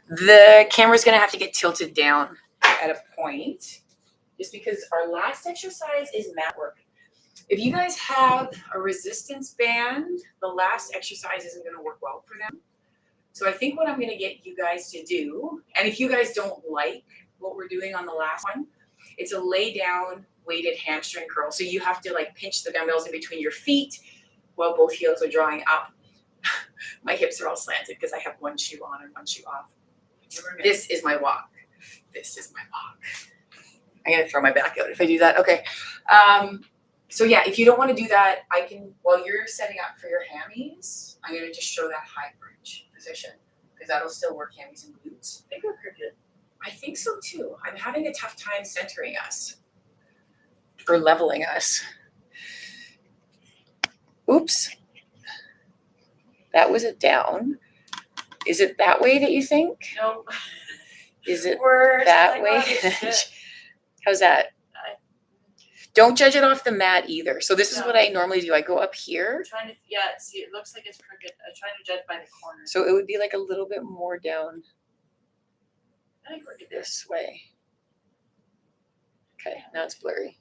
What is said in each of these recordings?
The camera's gonna have to get tilted down at a point, just because our last exercise is mat work. If you guys have a resistance band, the last exercise isn't gonna work well for them. So I think what I'm gonna get you guys to do, and if you guys don't like what we're doing on the last one, it's a lay down weighted hamstring curl. So you have to like pinch the dumbbells in between your feet while both heels are drawing up. My hips are all slanted because I have one shoe on and one shoe off. This is my walk. This is my walk. I'm gonna throw my back out if I do that. Okay. So yeah, if you don't want to do that, I can, while you're setting up for your hammies, I'm gonna just show that high bridge position because that'll still work hammies and glutes. I think we're pretty good. I think so too. I'm having a tough time centering us or leveling us. Oops. That was a down. Is it that way that you think? No. Is it We're that like, way? How's that? Don't judge it off the mat either. So this is what I normally do. I go up here. I'm trying to, see, it looks like it's crooked. I'm trying to judge by the corner. So it would be like a little bit more down I think we're good this way. Okay, now it's blurry.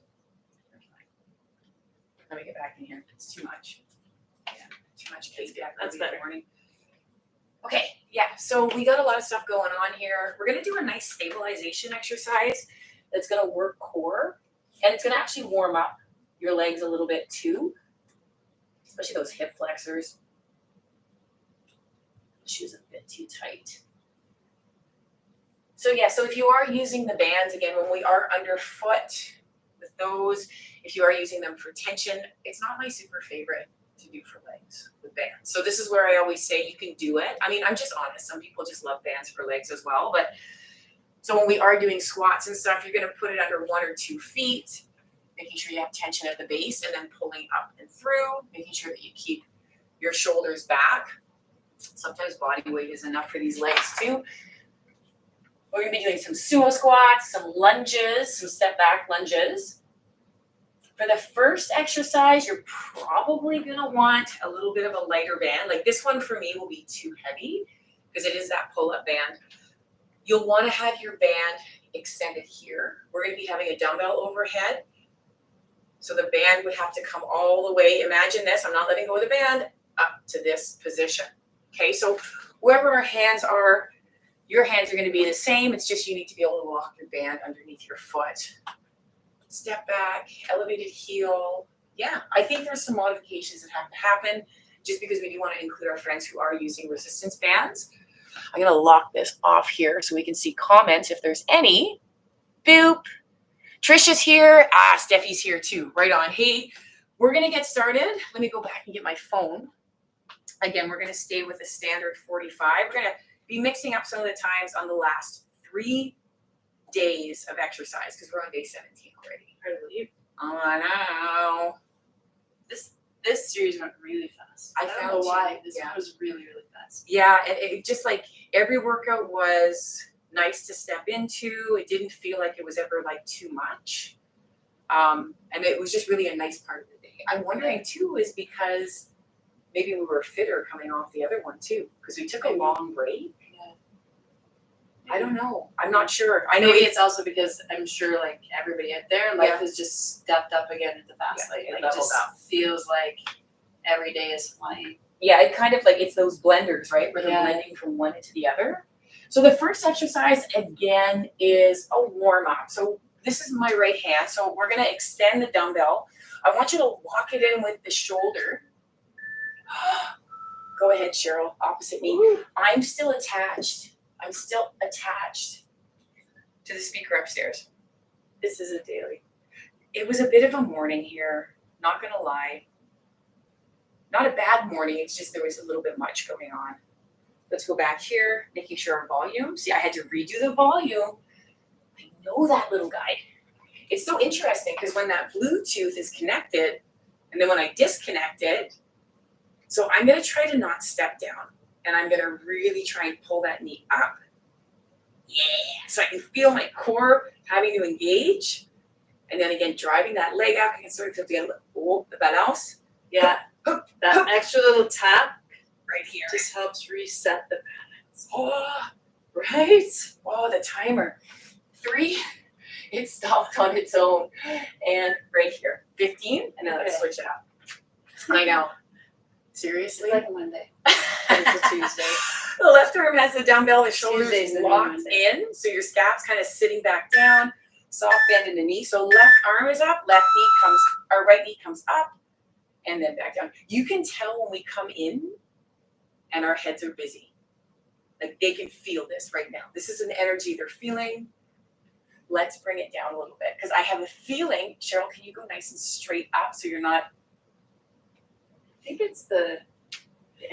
Let me get back in here. It's too much. Yeah, too much. That's better. Morning. Okay, yeah, so we got a lot of stuff going on here. We're gonna do a nice stabilization exercise that's gonna work core, and it's gonna actually warm up your legs a little bit too, especially those hip flexors. The shoe's a bit too tight. So yeah, so if you are using the bands, again, when we are underfoot with those, if you are using them for tension, it's not my super favorite to do for legs with bands. So this is where I always say you can do it. I mean, I'm just honest. Some people just love bands for legs as well. But so when we are doing squats and stuff, you're going to put it under 1 or 2 feet, making sure you have tension at the base and then pulling up and through, making sure that you keep your shoulders back. Sometimes body weight is enough for these legs too. We're going to be doing some sumo squats, some lunges, some step back lunges. For the first exercise, you're probably going to want a little bit of a lighter band. Like this one for me will be too heavy because it is that pull-up band. You'll want to have your band extended here. We're going to be having a dumbbell overhead. So the band would have to come all the way. Imagine this. I'm not letting go of the band up to this position. Okay, so wherever our hands are, your hands are going to be the same. It's just you need to be able to lock your band underneath your foot. Step back, elevated heel. Yeah, I think there's some modifications that have to happen just because we do want to include our friends who are using resistance bands. I'm going to lock this off here so we can see comments if there's any. Boop. Trisha's here. Steffi's here too. Right on. Hey, we're going to get started. Let me go back and get my phone. Again, we're going to stay with the standard 45. We're going to be mixing up some of the times on the last 3 days of exercise because we're on day 17 already. I believe. Oh, I know. This series went really fast. I don't know why. This one was really, really fast. Yeah, it just like every workout was nice to step into. It didn't feel like it was ever like too much. And it was just really a nice part of the day. I'm wondering too is because maybe we were fitter coming off the other one too because we took a long break. I don't know. I'm not sure. I know maybe it's also because I'm sure like everybody out there, life has just stepped up again at the fast. Like it just feels like every day is flying. Yeah, it kind of like it's those blenders, right? Where they're blending from one into the other. So the first exercise again is a warm up. So this is my right hand. So we're gonna extend the dumbbell. I want you to lock it in with the shoulder. Go ahead, Cheryl. Opposite me. Ooh. I'm still attached to the speaker upstairs. This is a daily. It was a bit of a morning here, not gonna lie. Not a bad morning, it's just there was a little bit much going on. Let's go back here, making sure our volume. See, I had to redo the volume. I know that little guy. It's so interesting because when that Bluetooth is connected, and then when I disconnect it, so I'm gonna try to not step down. And I'm going to really try and pull that knee up. Yeah. So I can feel my core having to engage. And then again, driving that leg up. I can sort of feel the balance. Yeah. That extra little tap right here just helps reset the balance. Oh, Right? Oh, the timer. 3, it stopped on its own. And right here, 15, and then let's Okay. switch it up. I know. It's Seriously? like a Monday. It's a Tuesday. The left arm has the dumbbell, the shoulders Tuesday's the new locked Monday. in, so your scap's kind of sitting back down, soft bend in the knee. So left arm is up, left knee comes, or right knee comes up, and then back down. You can tell when we come in and our heads are busy. Like they can feel this right now. This is an energy they're feeling. Let's bring it down a little bit because I have a feeling, Cheryl, can you go nice and straight up so you're not, I think it's the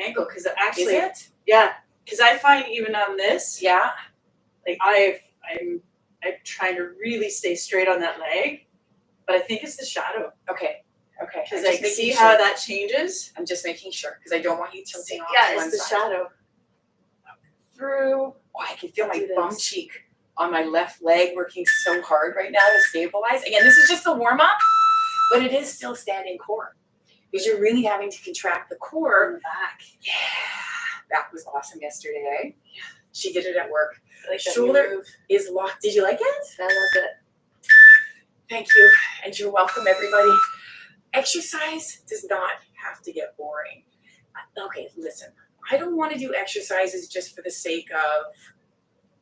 ankle because is actually, it? yeah, because I find even on this, Yeah. like I'm trying to really stay straight on that leg, but I think it's the shadow Okay. because I'm I just can see making how sure. that changes. I'm just making sure because I don't want you tilting off Yeah, to one it's the side. shadow. Through. Oh, I can feel my Do bum this. cheek on my left leg working so hard right now to stabilize. Again, this is just a warm up, but it is still standing core because you're really having to contract the core. On the back. Yeah, back was awesome yesterday. Eh? Yeah, she did it at work. I like that Shoulder move. is locked. Did you like it? I love it. Thank you, and you're welcome, everybody. Exercise does not have to get boring. Okay, listen. I don't want to do exercises just for the sake of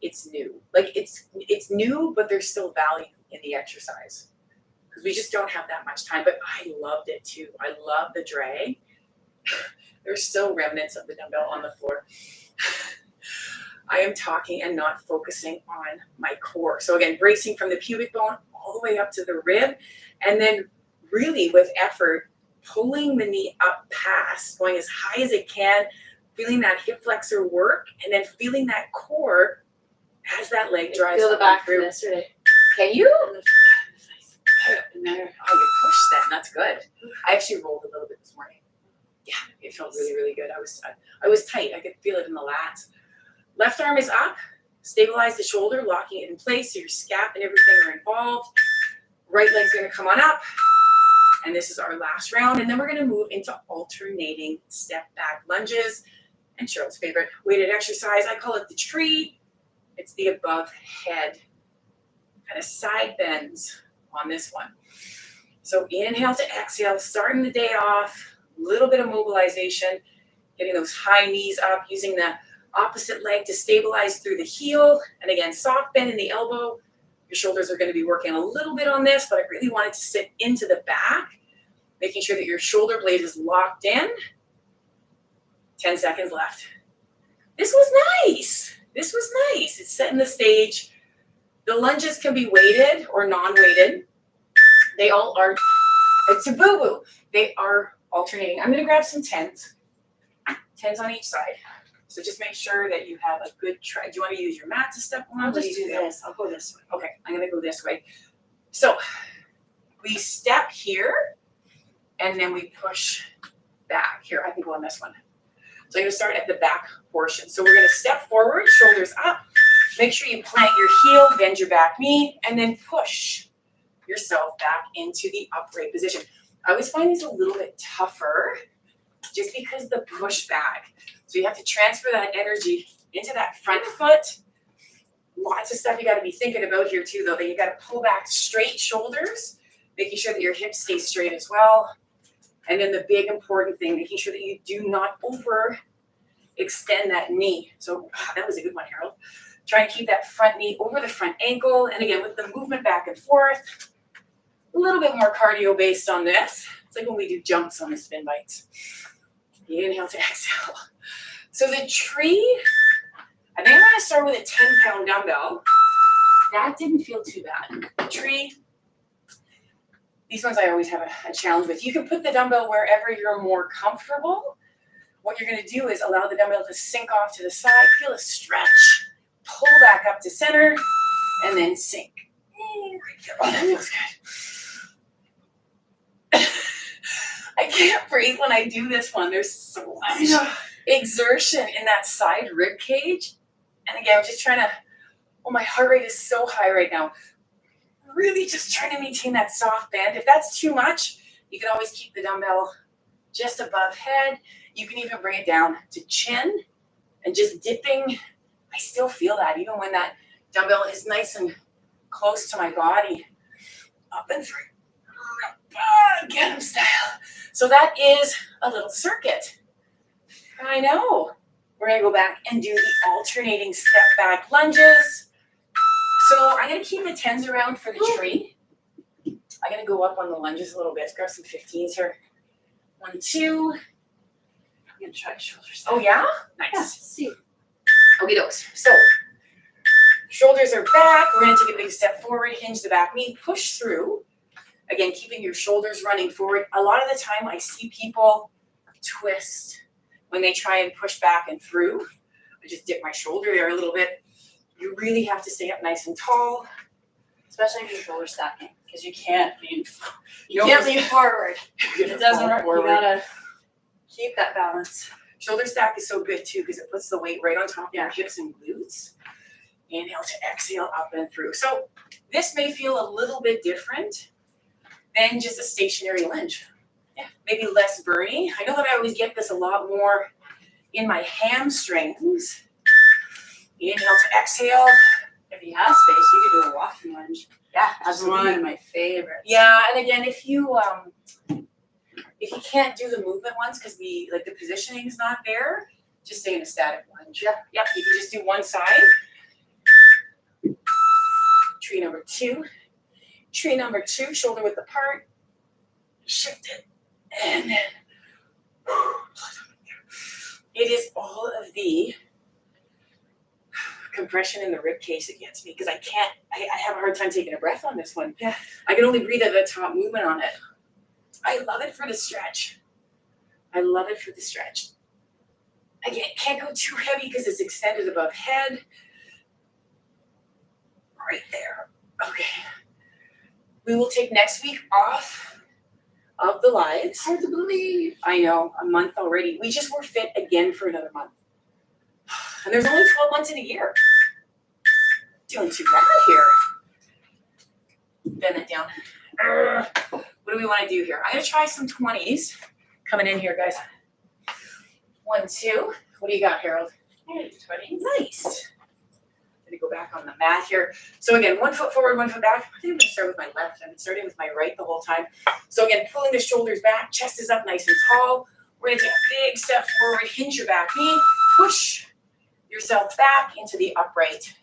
it's new. Like it's new, but there's still value in the exercise because we just don't have that much time. But I loved it too. I love the drag. There's still remnants of the dumbbell on the floor. I am talking and not focusing on my core. So again, bracing from the pubic bone all the way up to the rib, and then really with effort, pulling the knee up past, going as high as it can, feeling that hip flexor work, and then feeling that core as that leg drives Feel the up back and from through. yesterday. Can you? And there. Oh, you pushed that. That's good. I actually rolled a little bit this morning. Yeah, it felt really, really good. I was tight. I could feel it in the lats. Left arm is up. Stabilize the shoulder, locking it in place so your scap and everything are involved. Right leg's going to come on up. And this is our last round. And then we're going to move into alternating step back lunges. And Cheryl's favorite weighted exercise, I call it the tree. It's the above head kind of side bends on this one. So inhale to exhale, starting the day off, a little bit of mobilization, getting those high knees up, using the opposite leg to stabilize through the heel. And again, soft bend in the elbow. Your shoulders are going to be working a little bit on this, but I really want it to sit into the back, making sure that your shoulder blade is locked in. 10 seconds left. This was nice. It's setting the stage. The lunges can be weighted or non-weighted. They all are, it's a boo-boo. They are alternating. I'm gonna grab some 10s. 10s on each side. So just make sure that you have a good try. Do you want to use your mat to step on? I'll What just you do feel? this. I'll go this way. Okay, I'm gonna go this way. So we step here and then we push back. Here, I can go on this one. So I'm gonna start at the back portion. So we're gonna step forward, shoulders up. Make sure you plant your heel, bend your back knee, and then push yourself back into the upright position. I always find these a little bit tougher just because the push back. So you have to transfer that energy into that front foot. Lots of stuff you got to be thinking about here too, though, that you got to pull back straight shoulders, making sure that your hips stay straight as well. And then the big important thing, making sure that you do not overextend that knee. So that was a good one, Harold. Trying to keep that front knee over the front ankle. And again, with the movement back and forth, a little bit more cardio based on this. It's like when we do jumps on the spin bikes. Inhale to exhale. So the tree, I think I'm going to start with a 10-pound dumbbell. That didn't feel too bad. The tree, these ones I always have a challenge with. You can put the dumbbell wherever you're more comfortable. What you're going to do is allow the dumbbell to sink off to the side, feel a stretch, pull back up to center, and then sink. Oh, that feels good. I can't breathe when I do this one. There's so much exertion in that side rib cage. And again, I'm just trying to, my heart rate is so high right now. Really just trying to maintain that soft bend. If that's too much, you can always keep the dumbbell just above head. You can even bring it down to chin and just dipping I still feel that even when that dumbbell is nice and close to my body. Up and through. Get 'em style. So that is a little circuit. I know. We're gonna go back and do the alternating step back lunges. So I'm gonna keep the 10s around for the tree. I'm gonna go up on the lunges a little bit. Let's grab some 15s here. 1, 2. I'm gonna try shoulders. Oh yeah? Yeah, Nice. see. Okay, dokes. So shoulders are back. We're gonna take a big step forward, hinge the back knee, push through. Again, keeping your shoulders running forward. A lot of the time I see people twist when they try and push back and through. I just dip my shoulder there a little bit. You really have to stay up nice and tall. Especially if you're shoulder stacking, because you can't lean You're forward. gonna It doesn't fall work. forward. You gotta keep that balance. Shoulder stack is so good too because it puts the weight right on top of your hips and glutes. Inhale to exhale, up and through. So this may feel a little bit different than just a stationary lunge. Yeah, maybe less burny. I know that I always get this a lot more in my hamstrings. Inhale to exhale. If you have space, you could do a walking lunge. Yeah, That's one of my favorites. Yeah, and again, if you can't do the movement ones because the positioning is not there, just stay in a static lunge. Yeah. Yep, you can just do one side. Tree number 2. Tree number 2, shoulder width apart. Shift it. And then it is all of the compression in the rib cage that gets me because I have a hard time taking a breath on this one. Yeah. I can only breathe at the top movement on it. I love it for the stretch. Again, can't go too heavy because it's extended above head. Right there. Okay. We will take next week off of the lives. Hard to believe. I know, a month already. We just were fit again for another month. And there's only 12 months in a year. Doing too bad here. Bend it down. What do we want to do here? I'm going to try some 20s. Coming in here, guys. 1, 2. What do you got, Harold? 20. Nice. Going to go back on the mat here. So again, 1 foot forward, 1 foot back. I think I'm going to start with my left. I've been starting with my right the whole time. So again, pulling the shoulders back, chest is up nice and tall. We're going to take a big step forward, hinge your back knee, push yourself back into the upright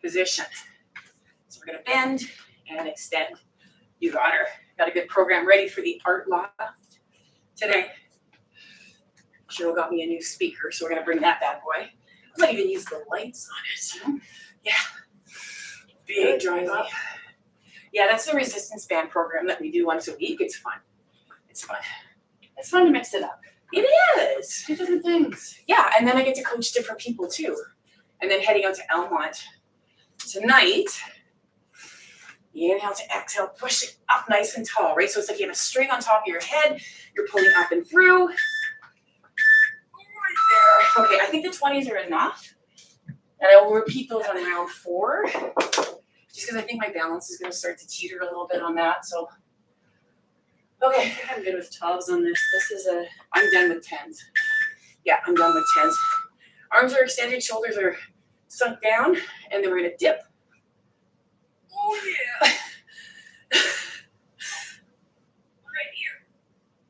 position. So we're going to bend and extend. You got her. Got a good program ready for the art loft today. Cheryl got me a new speaker, so we're going to bring that bad boy. I might even use the lights on it. Yeah. Big drive up. Yeah, that's the resistance band program that we do once a week. It's fun. It's fun. It's fun to mix it up. It is. Do different things. Yeah, and then I get to coach different people too. And then heading out to Elmont tonight. Inhale to exhale, push it up nice and tall, right? So it's like you have a string on top of your head. You're pulling up and through. Right there. Okay, I think the 20s are enough. And I will repeat those on round 4. Just because I think my balance is going to start to teeter a little bit on that. So, okay. I think I'm good with 12s on this. I'm done with 10s. Yeah, I'm done with 10s. Arms are extended, shoulders are sunk down, and then we're going to dip. Oh, yeah. Right here.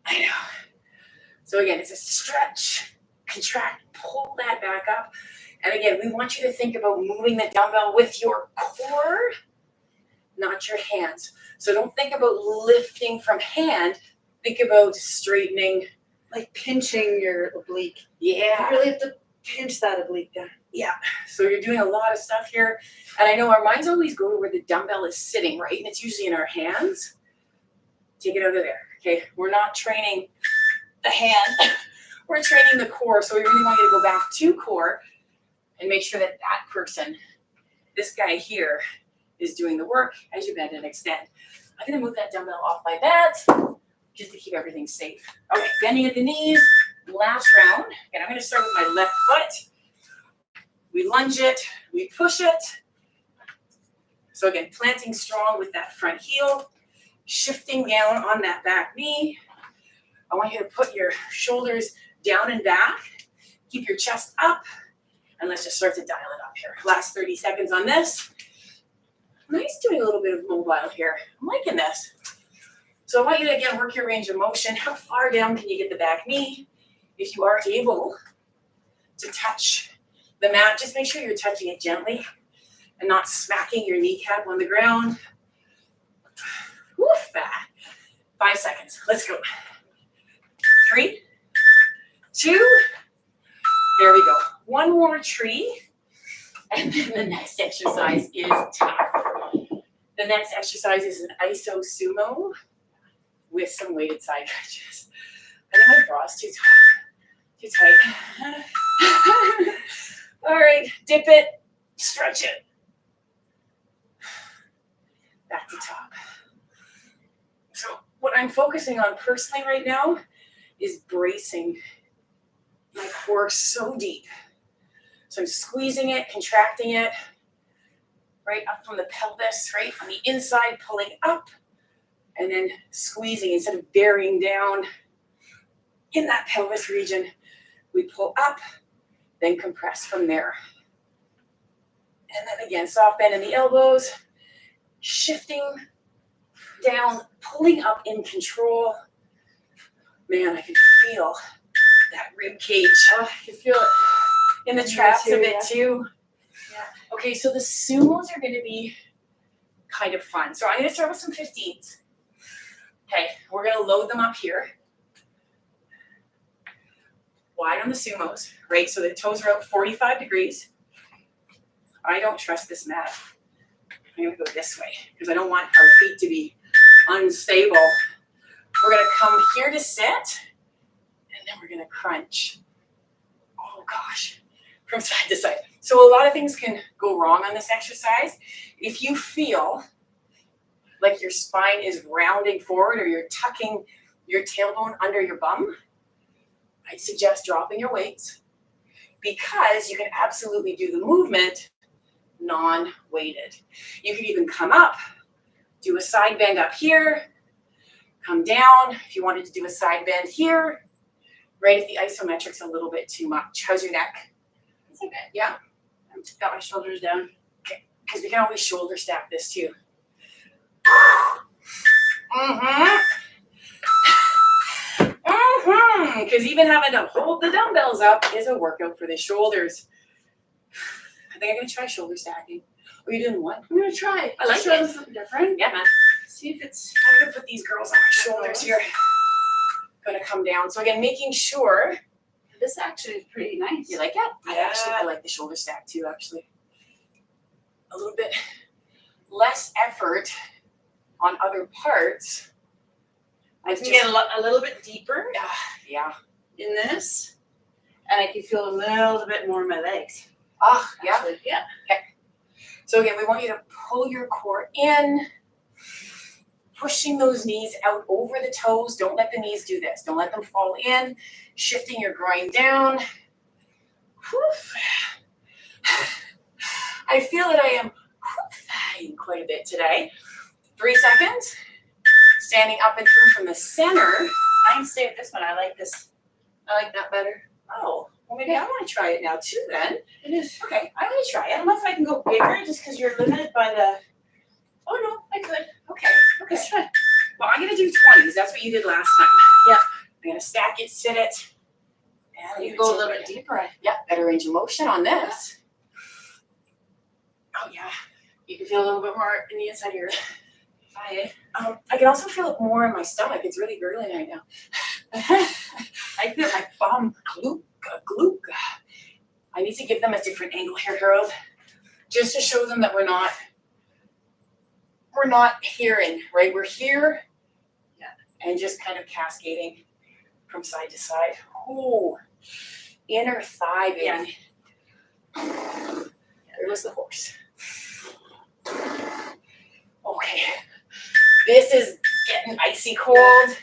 I know. So again, it's a stretch, contract, pull that back up. And again, we want you to think about moving the dumbbell with your core, not your hands. So don't think about lifting from hand. Think about straightening. Like pinching your oblique. Yeah. You really have to pinch that oblique down. Yeah. So you're doing a lot of stuff here. And I know our minds always go to where the dumbbell is sitting, right? And it's usually in our hands. Take it out of there. Okay. We're not training the hand. We're training the core. So we really want you to go back to core and make sure that that person, this guy here, is doing the work as you bend and extend. I'm going to move that dumbbell off my mat just to keep everything safe. Okay. Bending at the knees. Last round. And I'm going to start with my left foot. We lunge it, we push it. So again, planting strong with that front heel, shifting down on that back knee. I want you to put your shoulders down and back, keep your chest up, And let's just start to dial it up here. Last 30 seconds on this. Nice doing a little bit of mobile here. I'm liking this. So I want you to, again, work your range of motion. How far down can you get the back knee? If you are able to touch the mat, just make sure you're touching it gently and not smacking your kneecap on the ground. Woof, that. 5 seconds. Let's go. 3, 2, there we go. One more tree. And then the next exercise is tough. The next exercise is an iso sumo with some weighted side crunches. I think my bra's too tight. All right, dip it, stretch it. Back to top. So what I'm focusing on personally right now is bracing my core so deep. So I'm squeezing it, contracting it, right up from the pelvis, right on the inside, pulling up, and then squeezing instead of bearing down in that pelvis region. We pull up, then compress from there. And then again, soft bend in the elbows, shifting down, pulling up in control. Man, I can feel that rib cage. Oh, I can feel it in the traps of it too. Yeah. Okay, so the sumos are going to be kind of fun. So I'm going to start with some 15s. Okay, we're going to load them up here. Wide on the sumos, right? So the toes are out 45 degrees. I don't trust this mat. I'm going to go this way because I don't want our feet to be unstable. We're going to come here to sit, and then we're going to crunch. Oh gosh, from side to side. So a lot of things can go wrong on this exercise. If you feel like your spine is rounding forward or you're tucking your tailbone under your bum, I'd suggest dropping your weights because you can absolutely do the movement non-weighted. You can even come up, do a side bend up here, come down if you wanted to do a side bend here, right if the isometric's a little bit too much. How's your neck? It's okay. Yeah? I've got my shoulders down. Okay, because we can always shoulder stack this too. Because even having to hold the dumbbells up is a workout for the shoulders. I think I'm going to try shoulder stacking. Are you doing what? I'm going to try it. I like try it. something different. Yeah, man. See if it's... I'm going to put these girls on my shoulders here. Going to come down. So again, making sure. This actually is pretty nice. You like it? Yeah. I like the shoulder stack too, actually. A little bit less effort on other parts. I can get a little bit deeper Yeah. in this, and I can feel a little bit more in my legs. Yeah. Actually. Yeah. Okay. So again, we want you to pull your core in, pushing those knees out over the toes. Don't let the knees do this. Don't let them fall in. Shifting your groin down. Whew. I feel that I am whooping quite a bit today. 3 seconds. Standing up and through from the center. I can stay with this one. I like this. I like that better. Oh, well maybe I want to try it now too then. It is. Okay, I'm going to try I it. don't know if I can go bigger just because you're limited by the... Oh, no, I could. Okay. Let's try. Well, I'm going to do 20s. That's what you did last time. Yeah. I'm going to stack it, sit it. And You go a little bit deeper. Yeah, better range of motion on this. Oh, yeah. You can feel a little bit more in the inside of your thigh. I can also feel it more in my stomach. It's really gurgling right now. I feel my bum. Gluk. I need to give them a different angle here, Harold. Just to show them that we're not hearing, right? We're here. Yeah. And just kind of cascading from side to side. Oh, inner thigh, baby. Yeah. There goes the horse. Okay. This is getting icy cold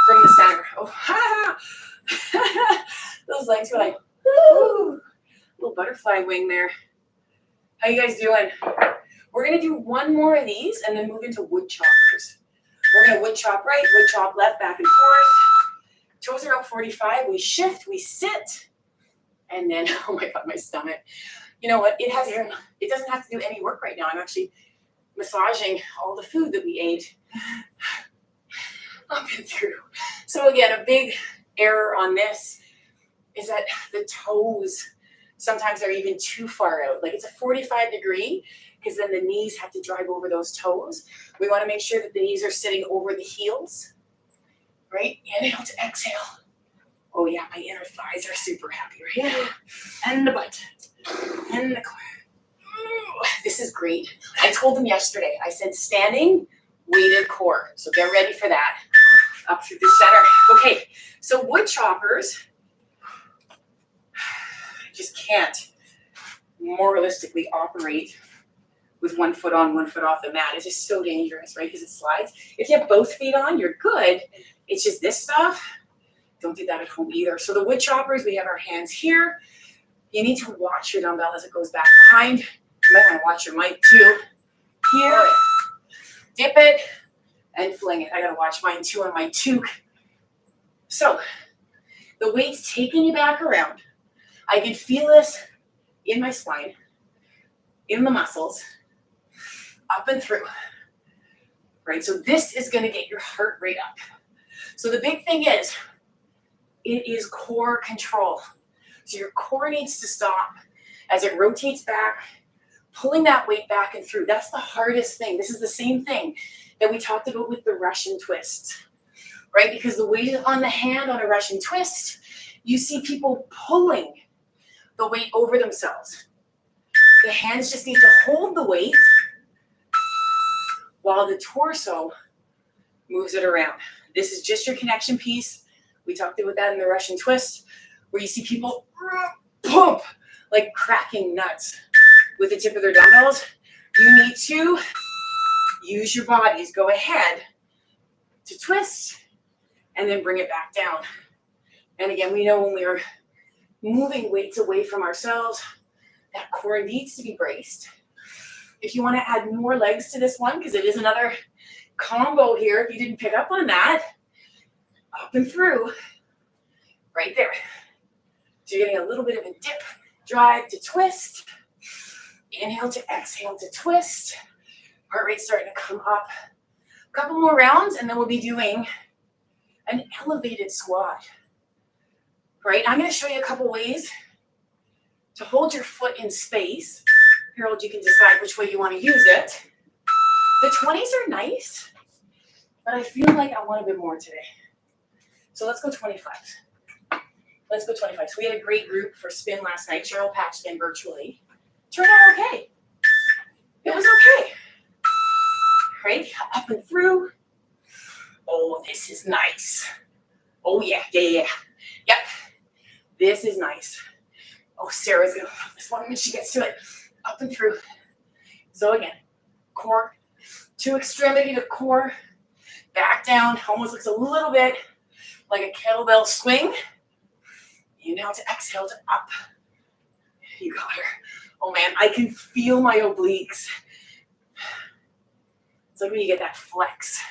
from the center. Oh, ha! Those legs were like, woo! Little butterfly wing there. How you guys doing? We're gonna do one more of these and then move into wood choppers. We're gonna wood chop right, wood chop left, back and forth. Toes are out 45. We shift, we sit, And then, oh my God, my stomach. You know what? It doesn't have to do any work right now. I'm actually massaging all the food that we ate up and through. So again, a big error on this is that the toes, sometimes they're even too far out. Like it's a 45 degree, because then the knees have to drive over those toes. We want to make sure that the knees are sitting over the heels, right? Inhale to exhale. Oh yeah, my inner thighs are super happy, right? And the butt, and the core. This is great. I told them yesterday, I said standing, weighted core. So get ready for that. Up through the center. Okay, so wood choppers, just can't more realistically operate with 1 foot on, 1 foot off the mat. It's just so dangerous, right? Because it slides. If you have both feet on, you're good. It's just this stuff. Don't do that at home either. So the wood choppers, we have our hands here. You need to watch your dumbbell as it goes back behind. You might want to watch your mic too. Here, dip it, and fling it. I gotta watch mine too on my toque. So the weight's taking you back around. I can feel this in my spine, in the muscles, up and through. Right, so this is gonna get your heart rate up. So the big thing is, it is core control. So your core needs to stop as it rotates back, pulling that weight back and through. That's the hardest thing. This is the same thing that we talked about with the Russian twists, right? Because the weight on the hand on a Russian twist, you see people pulling the weight over themselves. The hands just need to hold the weight while the torso moves it around. This is just your connection piece. We talked about that in the Russian twist, where you see people pump like cracking nuts with the tip of their dumbbells. You need to use your bodies. Go ahead to twist and then bring it back down. And again, we know when we are moving weights away from ourselves, that core needs to be braced. If you want to add more legs to this one, because it is another combo here, if you didn't pick up on that, up and through, right there. So you're getting a little bit of a dip, drive to twist, inhale to exhale to twist. Heart rate's starting to come up. A couple more rounds, and then we'll be doing an elevated squat. Right, I'm going to show you a couple ways to hold your foot in space. Harold, you can decide which way you want to use it. The 20s are nice, but I feel like I want a bit more today. So let's go 25. Let's go 25. So we had a great group for spin last night. Cheryl patched in virtually. Turned out okay. It was okay. Right, up and through. Oh, this is nice. Oh yeah. Yep. This is nice. Oh, Sarah's gonna love this one when she gets to it. Up and through. So again, core to extremity to core. Back down. Almost looks a little bit like a kettlebell swing. Inhale to exhale to up. You got her. Oh man, I can feel my obliques. It's like when you get that flex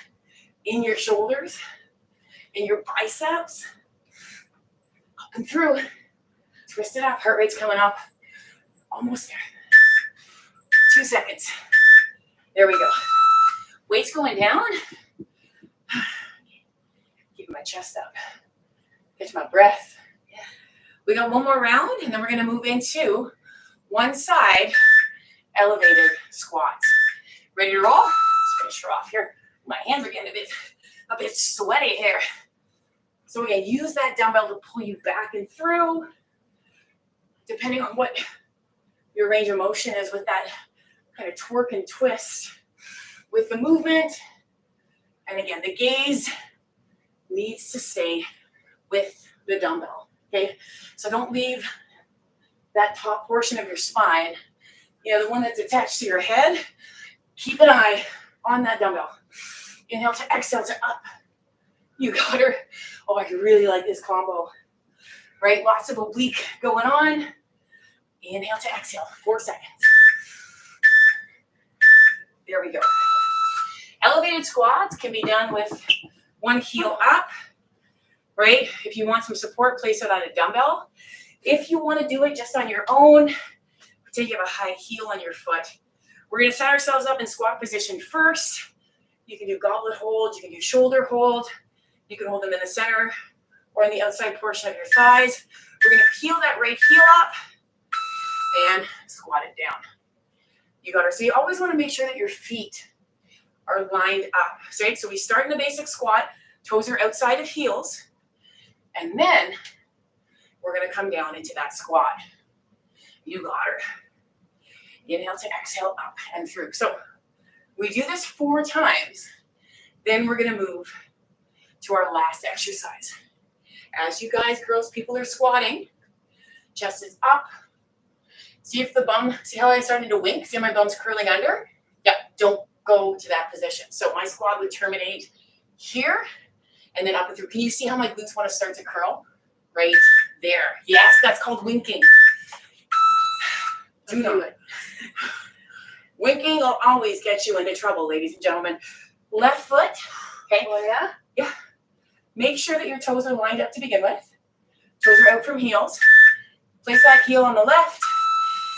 in your shoulders, in your biceps. Up and through. Twist it up. Heart rate's coming up. Almost there. 2 seconds. There we go. Weight's going down. Keeping my chest up. Catch my breath. Yeah. We got one more round, and then we're going to move into one side elevated squats. Ready to roll? Let's finish her off here. My hands are getting a bit sweaty here. So we're going to use that dumbbell to pull you back and through, depending on what your range of motion is with that kind of twerk and twist with the movement. And again, the gaze needs to stay with the dumbbell, okay? So don't leave that top portion of your spine, the one that's attached to your head. Keep an eye on that dumbbell. Inhale to exhale to up. You got her. Oh, I really like this combo, right? Lots of oblique going on. Inhale to exhale, 4 seconds. There we go. Elevated squats can be done with one heel up, right? If you want some support, place it on a dumbbell. If you want to do it just on your own, pretend you have a high heel on your foot. We're going to set ourselves up in squat position first. You can do goblet hold, you can do shoulder hold. You can hold them in the center or in the outside portion of your thighs. We're going to peel that right heel up and squat it down. You got it. So you always want to make sure that your feet are lined up. Right? So we start in the basic squat, toes are outside of heels, and then we're going to come down into that squat. You got her. Inhale to exhale, up and through. So we do this 4 times. Then we're going to move to our last exercise. As you guys, girls, people are squatting. Chest is up. See if the bum, see how I'm starting to wink? See how my bum's curling under? Yeah, don't go to that position. So my squat would terminate here and then up and through. Can you see how my glutes want to start to curl? Right there. Yes, that's called winking. Do it. Winking will always get you into trouble, ladies and gentlemen. Left foot. Okay. Oh, yeah? Yeah. Make sure that your toes are lined up to begin with. Toes are out from heels. Place that heel on the left.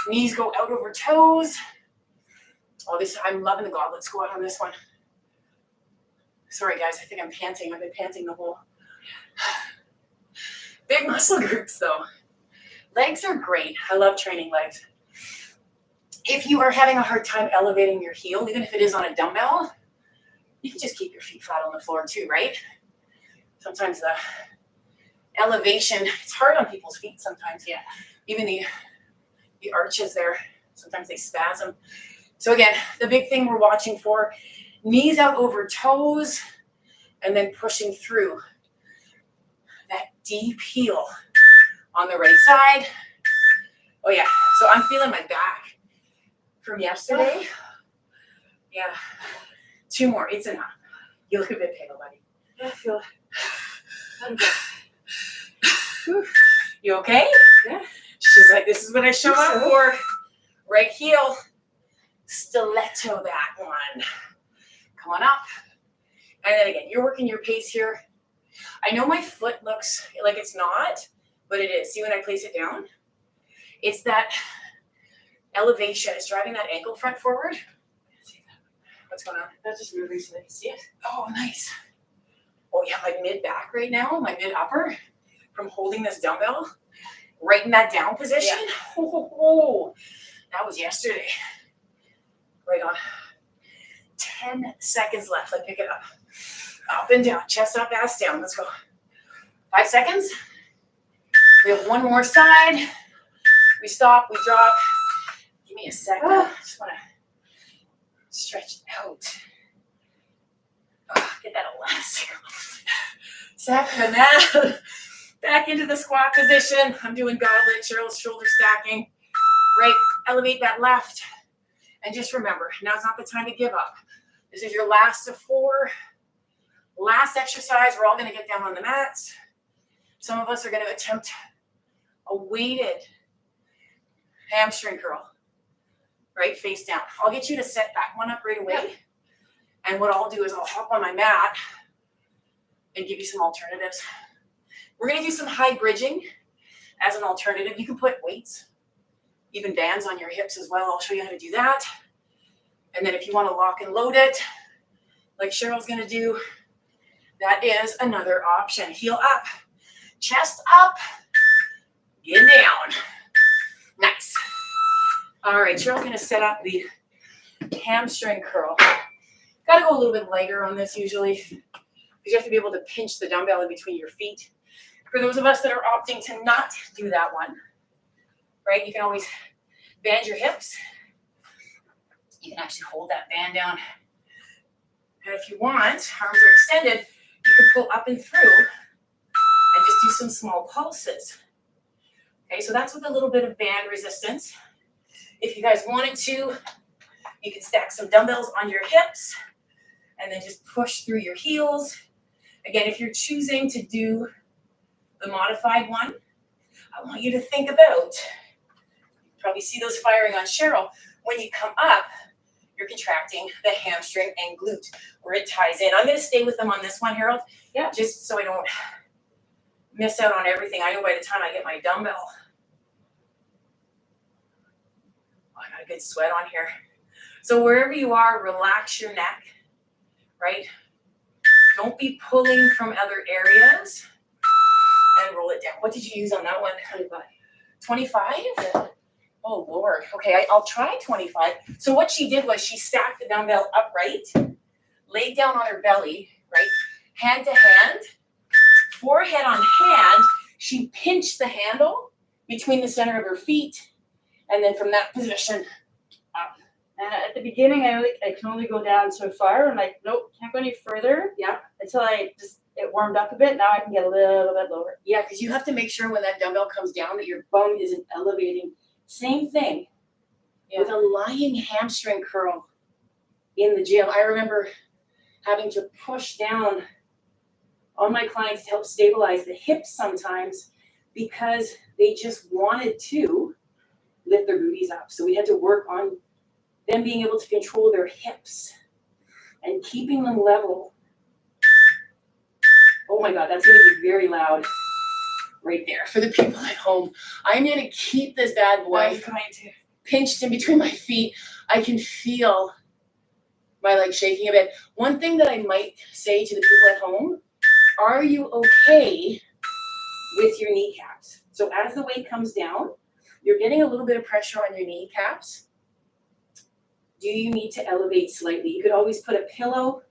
Knees go out over toes. Oh, I'm loving the goblet squat on this one. Sorry, guys. I think I'm panting. I've been panting the whole. Big muscle groups, though. Legs are great. I love training legs. If you are having a hard time elevating your heel, even if it is on a dumbbell, you can just keep your feet flat on the floor too, right? Sometimes the elevation, it's hard on people's feet sometimes. Yeah. Even the arches there, sometimes they spasm. So again, the big thing we're watching for, knees out over toes, and then pushing through that deep heel on the right side. Oh yeah, so I'm feeling my back from yesterday. Yeah, 2 more, it's enough. You look a bit pale, buddy. I feel You okay? Yeah. She's like, this is what I show up for. Right heel. Stiletto that one. Come on up. And then again, you're working your pace here. I know my foot looks like it's not, but it is. See when I place it down? It's that elevation. It's driving that ankle front forward. What's going on? That's just moving so they can see it. Oh, nice. Oh, yeah, my mid-back right now, my mid-upper, from holding this dumbbell, right in that down position. Yeah. Oh, that was yesterday. Right on. 10 seconds left. Let's pick it up. Up and down, chest up, ass down. Let's go. 5 seconds. We have one more side. We stop, we drop. Give me a second. I just want to stretch it out. Oh, get that elastic. Second, now back into the squat position. I'm doing goblet, Cheryl's shoulder stacking. Right, elevate that left. And just remember, now's not the time to give up. This is your last of 4. Last exercise, we're all going to get down on the mats. Some of us are going to attempt a weighted hamstring curl. Right, face down. I'll get you to set that one up right away. Yep. And what I'll do is I'll hop on my mat and give you some alternatives. We're going to do some high bridging as an alternative. You can put weights, even bands on your hips as well. I'll show you how to do that. And then if you want to lock and load it, like Cheryl's going to do, that is another option. Heel up, chest up, get down. Nice. All right, Cheryl's going to set up the hamstring curl. Got to go a little bit lighter on this usually, because you have to be able to pinch the dumbbell in between your feet. For those of us that are opting to not do that one, right, you can always bend your hips. You can actually hold that band down. And if you want, arms are extended, you can pull up and through and just do some small pulses. Okay, so that's with a little bit of band resistance. If you guys wanted to, you can stack some dumbbells on your hips and then just push through your heels. Again, if you're choosing to do the modified one, I want you to think about, you probably see those firing on Cheryl. When you come up, you're contracting the hamstring and glute where it ties in. I'm going to stay with them on this one, Harold. Yeah. Just so I don't miss out on everything. I know by the time I get my dumbbell got a good sweat on here. So wherever you are, relax your neck, right? Don't be pulling from other areas. And roll it down. What did you use on that one? 25. 25? Yeah. Oh, Lord. Okay, I'll try 25. So what she did was she stacked the dumbbell upright, laid down on her belly, right? Hand to hand, forehead on hand. She pinched the handle between the center of her feet. And then from that position, up. And at the beginning, I can only go down so far. I'm like, nope, can't go any further. Yeah. Until it warmed up a bit. Now I can get a little bit lower. Yeah, because you have to make sure when that dumbbell comes down that your bum isn't elevating. Same thing with a lying hamstring curl in the gym. I remember having to push down on my clients to help stabilize the hips sometimes because they just wanted to lift their booties up. So we had to work on them being able to control their hips and keeping them level. Oh my God, that's gonna be very loud right there for the people at home. I'm gonna keep this bad boy pinched in between my feet. I can feel my legs shaking a bit. One thing that I might say to the people at home, are you okay with your kneecaps? So as the weight comes down, you're getting a little bit of pressure on your kneecaps. Do you need to elevate slightly? You could always put a pillow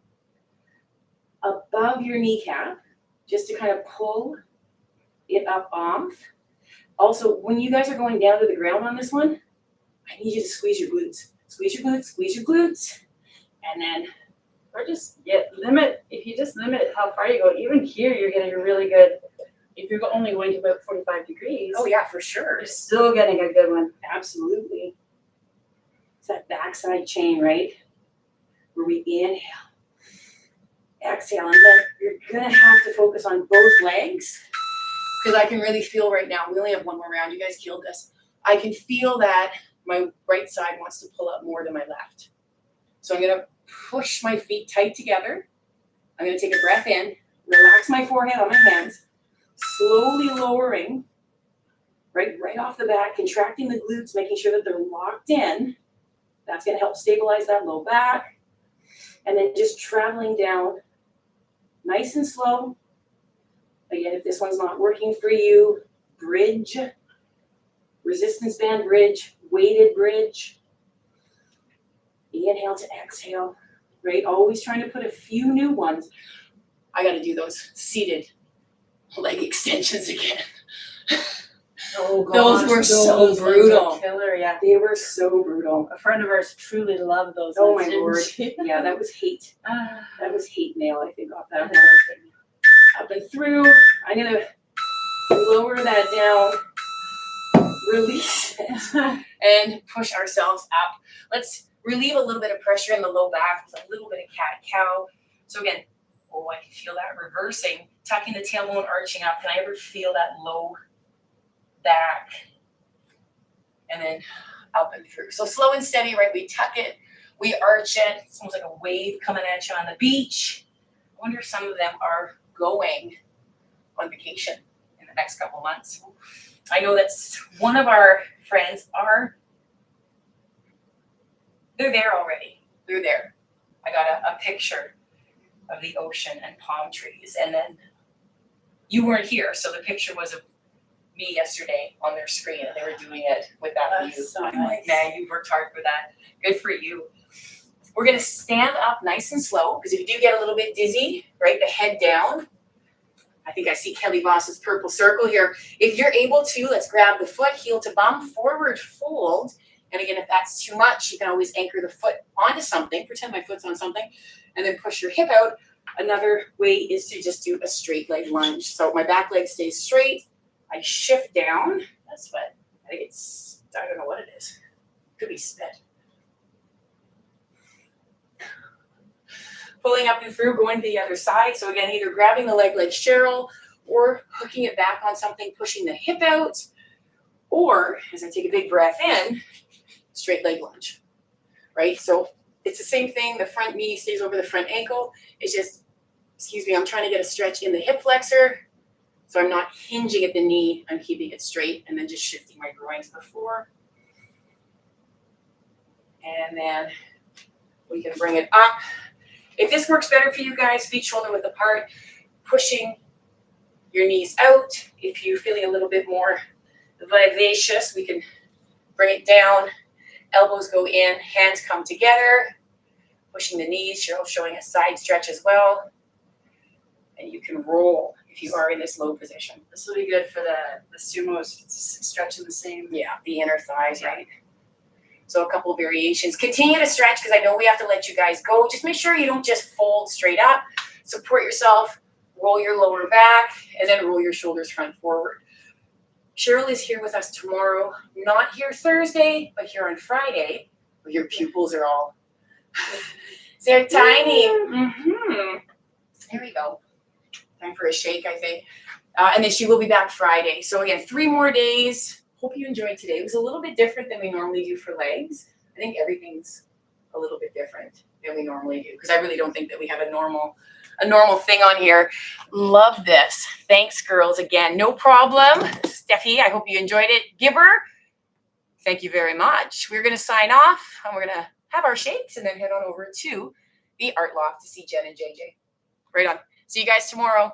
above your kneecap just to kind of pull it up off. Also, when you guys are going down to the ground on this one, I need you to squeeze your glutes. Squeeze your glutes, squeeze your glutes. And then, Or just limit, if you just limit how far you go, even here you're getting a really good, if you're only going to about 45 degrees, oh yeah, for sure. you're still getting a good one. Absolutely. It's that backside chain, right? Where we inhale, exhale, and then you're gonna have to focus on both legs because I can really feel right now, we only have one more round, you guys killed this. I can feel that my right side wants to pull up more than my left. So I'm gonna push my feet tight together. I'm gonna take a breath in, relax my forehead on my hands, slowly lowering, right off the bat, contracting the glutes, making sure that they're locked in. That's gonna help stabilize that low back. And then just traveling down nice and slow. Again, if this one's not working for you, bridge, resistance band bridge, weighted bridge. Inhale to exhale, right? Always trying to put a few new ones. I gotta do those seated leg extensions again. Oh Those were so brutal. Killer, yeah. They were so brutal. A friend of ours truly loved those. Oh ones, my didn't Lord. she? Yeah, that was hate. Ah, That was hate mail, I think, off that I one. think that's good. Up and through. I'm gonna lower that down, release it, and push ourselves up. Let's relieve a little bit of pressure in the low back with a little bit of cat-cow. So again, oh, I can feel that reversing, tucking the tailbone, arching up. Can I ever feel that low back? And then up and through. So slow and steady, right? We tuck it, we arch it. It's almost like a wave coming at you on the beach. I wonder if some of them are going on vacation in the next couple months. I know that's one of our friends they're there already. They're there. I got a picture of the ocean and palm trees. And then you weren't here, so the picture was of me yesterday on their screen, and they were doing it with that view. That's so I'm nice. like, man, you worked hard for that. Good for you. We're gonna stand up nice and slow, because if you do get a little bit dizzy, right, the head down. I think I see Kelly Voss's purple circle here. If you're able to, let's grab the foot, heel to bum, forward fold. And again, if that's too much, you can always anchor the foot onto something, pretend my foot's on something, and then push your hip out. Another way is to just do a straight leg lunge. So my back leg stays straight, I shift down. That's what, I think it's, I don't know what it is. Could be spit. Pulling up and through, going to the other side. So again, either grabbing the leg like Cheryl or hooking it back on something, pushing the hip out, or as I take a big breath in, straight leg lunge, right? So it's the same thing. The front knee stays over the front ankle. It's just, excuse me, I'm trying to get a stretch in the hip flexor. So I'm not hinging at the knee. I'm keeping it straight and then just shifting my groins before. And then we can bring it up. If this works better for you guys, feet shoulder width apart, pushing your knees out. If you're feeling a little bit more vivacious, we can bring it down. Elbows go in, hands come together, pushing the knees. Cheryl showing a side stretch as well. And you can roll if you are in this low position. This will be good for the sumos, it's stretching the same. Yeah, the inner thighs, right? So a couple of variations. Continue to stretch because I know we have to let you guys go. Just make sure you don't just fold straight up. Support yourself, roll your lower back, and then roll your shoulders front forward. Cheryl is here with us tomorrow. Not here Thursday, but here on Friday. Your pupils are all, they're tiny. Mm-hmm. There we go. Time for a shake, I think. And then she will be back Friday. So again, 3 more days. Hope you enjoyed today. It was a little bit different than we normally do for legs. I think everything's a little bit different than we normally do because I really don't think that we have a normal thing on here. Love this. Thanks, girls, again. No problem. Steffi, I hope you enjoyed it. Gibber, thank you very much. We're going to sign off and we're going to have our shakes and then head on over to the Art Loft to see Jen and JJ. Right on. See you guys tomorrow.